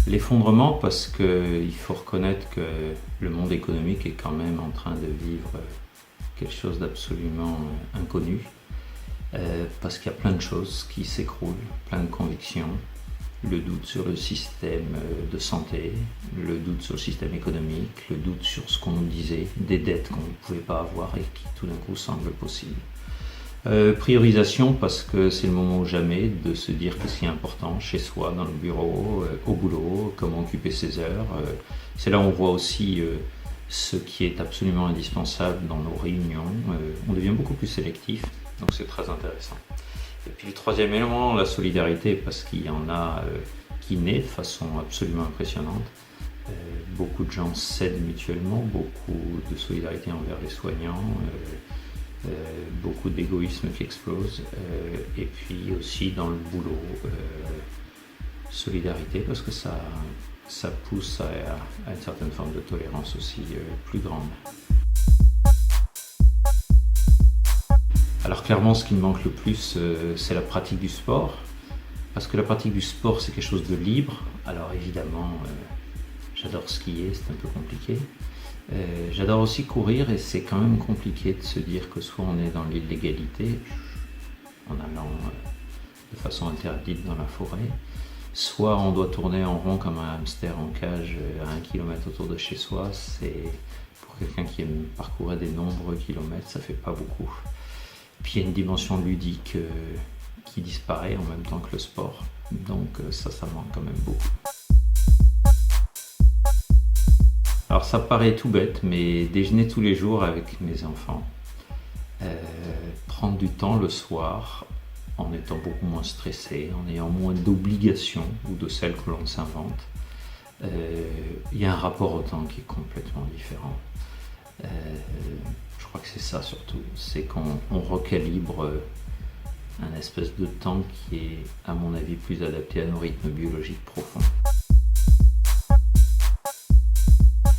L'effondrement parce qu'il faut reconnaître que le monde économique est quand même en train de vivre quelque chose d'absolument inconnu, parce qu'il y a plein de choses qui s'écroulent, plein de convictions, le doute sur le système de santé, le doute sur le système économique, le doute sur ce qu'on nous disait, des dettes qu'on ne pouvait pas avoir et qui tout d'un coup semblent possibles. Priorisation parce que c'est le moment ou jamais de se dire qu'est-ce qui est important chez soi, dans le bureau, au boulot, comment occuper ses heures. C'est là où on voit aussi ce qui est absolument indispensable dans nos réunions. On devient beaucoup plus sélectif, donc c'est très intéressant. Et puis le troisième élément, la solidarité, parce qu'il y en a qui naît de façon absolument impressionnante. Beaucoup de gens s'aident mutuellement, beaucoup de solidarité envers les soignants. Beaucoup d'égoïsme qui explose, et puis aussi dans le boulot, solidarité parce que ça pousse à une certaine forme de tolérance aussi plus grande. Alors clairement ce qui me manque le plus c'est la pratique du sport, parce que la pratique du sport c'est quelque chose de libre. Alors évidemment j'adore skier, c'est un peu compliqué. J'adore aussi courir et c'est quand même compliqué de se dire que soit on est dans l'illégalité en allant de façon interdite dans la forêt, soit on doit tourner en rond comme un hamster en cage à 1 km autour de chez soi. C'est pour quelqu'un qui aime parcourir des nombreux kilomètres, ça fait pas beaucoup. Puis il y a une dimension ludique qui disparaît en même temps que le sport, donc ça manque quand même beaucoup. Alors ça paraît tout bête, mais déjeuner tous les jours avec mes enfants, prendre du temps le soir en étant beaucoup moins stressé, en ayant moins d'obligations ou de celles que l'on s'invente, il y a un rapport au temps qui est complètement différent. Je crois que c'est ça surtout, c'est qu'on recalibre un espèce de temps qui est à mon avis plus adapté à nos rythmes biologiques profonds.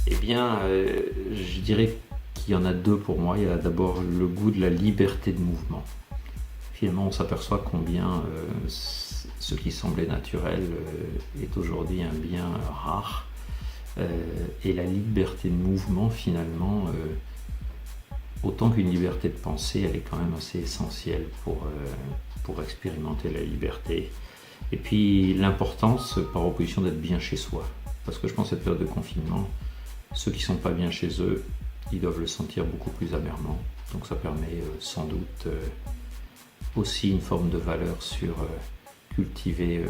Eh bien, je dirais qu'il y en a deux pour moi. Il y a d'abord le goût de la liberté de mouvement. Finalement, on s'aperçoit combien ce qui semblait naturel est aujourd'hui un bien rare. Et la liberté de mouvement, finalement, autant qu'une liberté de pensée, elle est quand même assez essentielle pour expérimenter la liberté. Et puis l'importance, par opposition, d'être bien chez soi. Parce que je pense que cette période de confinement, ceux qui ne sont pas bien chez eux, ils doivent le sentir beaucoup plus amèrement. Donc ça permet sans doute aussi une forme de valeur sur cultiver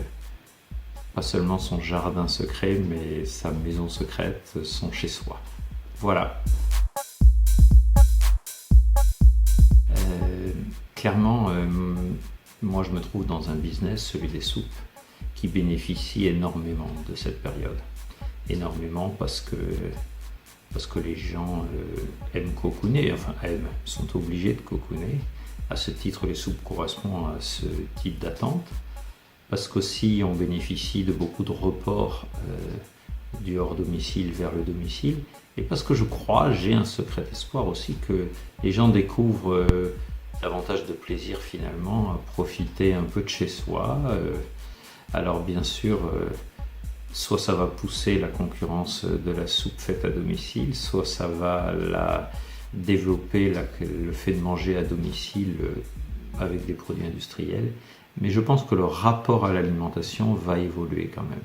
pas seulement son jardin secret, mais sa maison secrète, son chez-soi. Voilà. Clairement, moi je me trouve dans un business, celui des soupes, qui bénéficie énormément de cette période. Énormément parce que les gens aiment cocooner, sont obligés de cocooner. À ce titre, les soupes correspondent à ce type d'attente, parce qu'aussi on bénéficie de beaucoup de reports du hors domicile vers le domicile, et parce que je crois, j'ai un secret espoir aussi, que les gens découvrent davantage de plaisir finalement à profiter un peu de chez soi. Alors bien sûr, soit ça va pousser la concurrence de la soupe faite à domicile, soit ça va développer le fait de manger à domicile avec des produits industriels. Mais je pense que le rapport à l'alimentation va évoluer quand même.